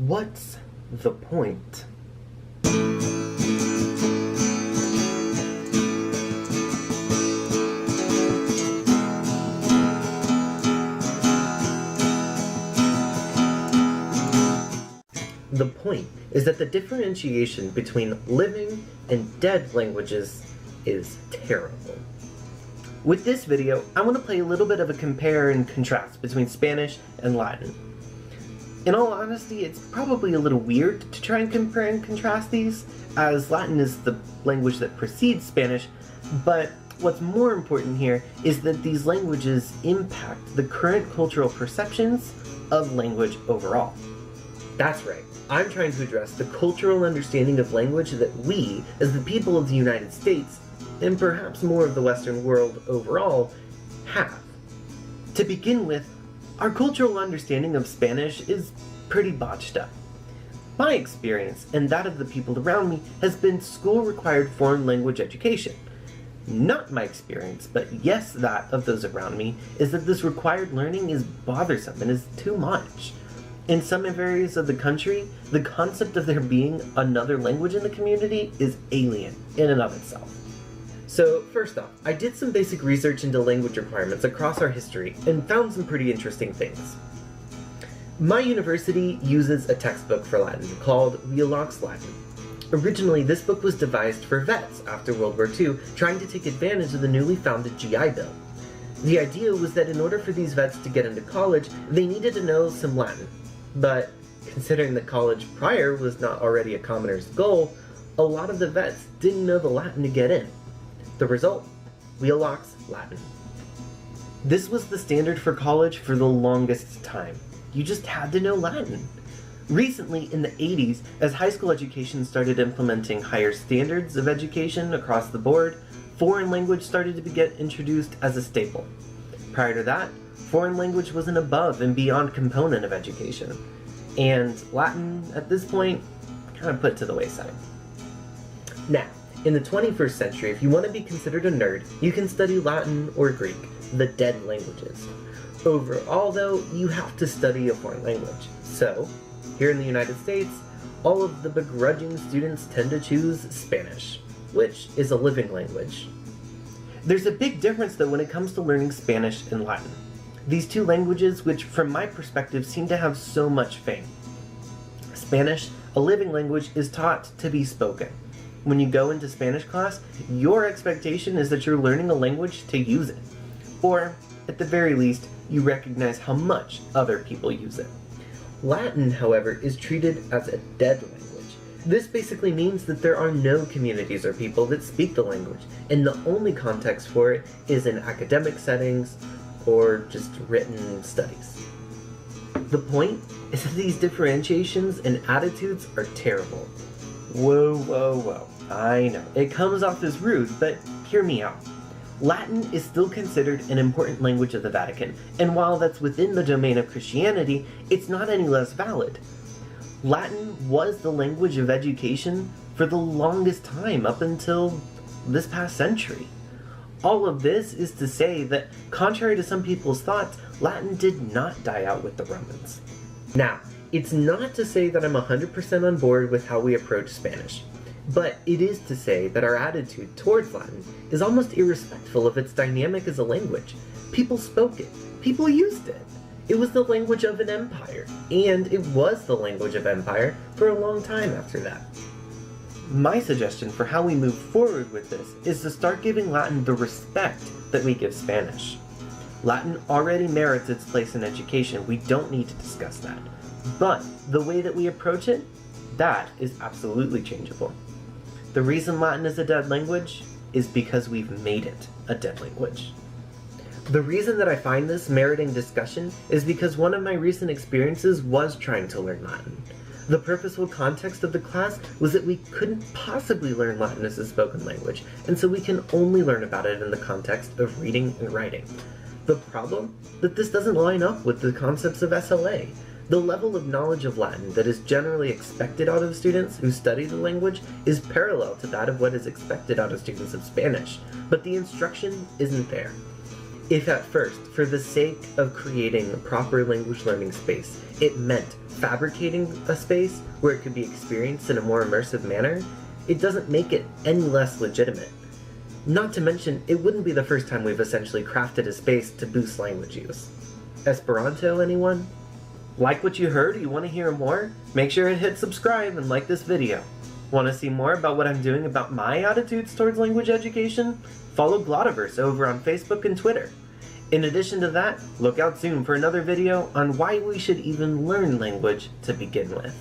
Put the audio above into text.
What's the point? The point is that the differentiation between living and dead languages is terrible. With this video, I want to play a little bit of a compare and contrast between Spanish and Latin. In all honesty, it's probably a little weird to try and compare and contrast these, as Latin is the language that precedes Spanish, but what's more important here is that these languages impact the current cultural perceptions of language overall. That's right, I'm trying to address the cultural understanding of language that we, as the people of the United States, and perhaps more of the Western world overall, have. To begin with, our cultural understanding of Spanish is pretty botched up. My experience, and that of the people around me, has been school-required foreign language education. Not my experience, but yes, that of those around me, is that this required learning is bothersome and is too much. In some areas of the country, the concept of there being another language in the community is alien in and of itself. So first off, I did some basic research into language requirements across our history and found some pretty interesting things. My university uses a textbook for Latin called Wheelock's Latin. Originally, this book was devised for vets after World War II, trying to take advantage of the newly founded GI Bill. The idea was that in order for these vets to get into college, they needed to know some Latin. But considering that college prior was not already a commoner's goal, a lot of the vets didn't know the Latin to get in. The result? Wheelock's Latin. This was the standard for college for the longest time. You just had to know Latin. Recently, in the 80s, as high school education started implementing higher standards of education across the board, foreign language started to get introduced as a staple. Prior to that, foreign language was an above and beyond component of education, and Latin, at this point, kind of put to the wayside. Now, in the 21st century, if you want to be considered a nerd, you can study Latin or Greek, the dead languages. Overall, though, you have to study a foreign language. So, here in the United States, all of the begrudging students tend to choose Spanish, which is a living language. There's a big difference, though, when it comes to learning Spanish and Latin. These two languages, which from my perspective seem to have so much fame. Spanish, a living language, is taught to be spoken. When you go into Spanish class, your expectation is that you're learning a language to use it. Or, at the very least, you recognize how much other people use it. Latin, however, is treated as a dead language. This basically means that there are no communities or people that speak the language, and the only context for it is in academic settings or just written studies. The point is that these differentiations and attitudes are terrible. Whoa, whoa, whoa. I know, it comes off as rude, but hear me out. Latin is still considered an important language of the Vatican, and while that's within the domain of Christianity, it's not any less valid. Latin was the language of education for the longest time, up until this past century. All of this is to say that, contrary to some people's thoughts, Latin did not die out with the Romans. Now, it's not to say that I'm 100% on board with how we approach Spanish, but it is to say that our attitude towards Latin is almost irrespectful of its dynamic as a language. People spoke it. People used it. It was the language of an empire, and it was the language of empire for a long time after that. My suggestion for how we move forward with this is to start giving Latin the respect that we give Spanish. Latin already merits its place in education. We don't need to discuss that. But the way that we approach it, that is absolutely changeable. The reason Latin is a dead language is because we've made it a dead language. The reason that I find this meriting discussion is because one of my recent experiences was trying to learn Latin. The purposeful context of the class was that we couldn't possibly learn Latin as a spoken language, and so we can only learn about it in the context of reading and writing. The problem? That this doesn't line up with the concepts of SLA. The level of knowledge of Latin that is generally expected out of students who study the language is parallel to that of what is expected out of students of Spanish, but the instruction isn't there. If at first, for the sake of creating a proper language learning space, it meant fabricating a space where it could be experienced in a more immersive manner, it doesn't make it any less legitimate. Not to mention, it wouldn't be the first time we've essentially crafted a space to boost language use. Esperanto, anyone? Like what you heard? You want to hear more? Make sure to hit subscribe and like this video. Want to see more about what I'm doing about my attitudes towards language education? Follow Glottoverse over on Facebook and Twitter. In addition to that, look out soon for another video on why we should even learn language to begin with.